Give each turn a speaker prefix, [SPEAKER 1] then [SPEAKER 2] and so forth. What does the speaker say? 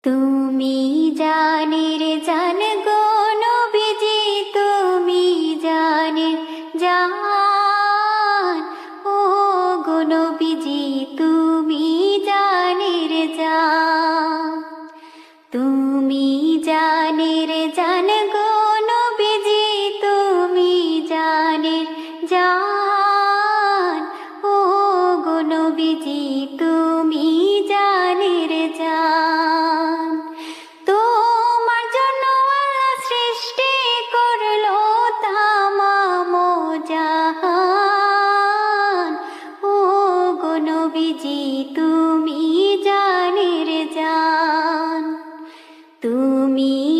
[SPEAKER 1] তুমি জানের জান গো নবীজি, তুমি জানের জান। ও গো নবীজি, তুমি জানের জান। তুমি জানের জান গো নবীজি, তুমি জানের জান। ও গো নবীজি, তুমি জানের জান। তোমার জন্য আল্লাহ সৃষ্টি করলো তামাম জাহান। ও গো নবীজি, তুমি জানের জান। তুমি